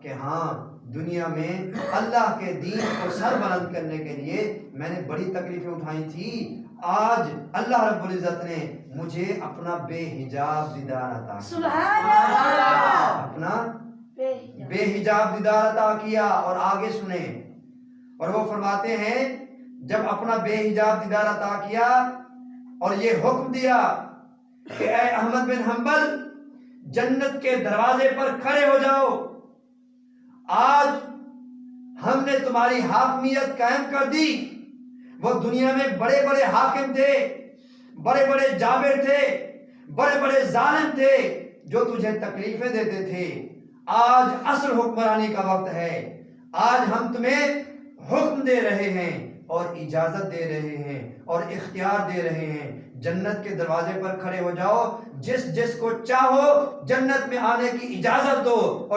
कि हाँ, दुनिया में अल्लाह के दीन को सर बुलंद करने के लिए मैंने बड़ी तकलीफें उठाई थी। आज अल्लाह रब्बुल इज्जत ने मुझे अपना बेहिजाब दीदार अता किया। सुभान अल्लाह। अपना बेहिजाब दीदार अता किया। और आगे सुने, और वो फरमाते हैं जब अपना बेहिजाब दीदार अता किया और ये हुक्म दिया कि ऐ अहमद बिन हंबल, जन्नत के दरवाजे पर खड़े हो जाओ, आज हमने तुम्हारी हाकमियत कायम कर दी। वो दुनिया में बड़े बड़े हाकिम थे, बड़े बड़े जाबिर थे, बड़े बड़े जालिम थे जो तुझे तकलीफें देते थे। आज असल हुक्मरानी का वक्त है। आज हम तुम्हें हुक्म दे रहे हैं और इजाजत दे रहे हैं और इख्तियार दे रहे हैं, जन्नत के दरवाजे पर खड़े हो जाओ, जिस जिस को चाहो जन्नत में आने की इजाजत दो। और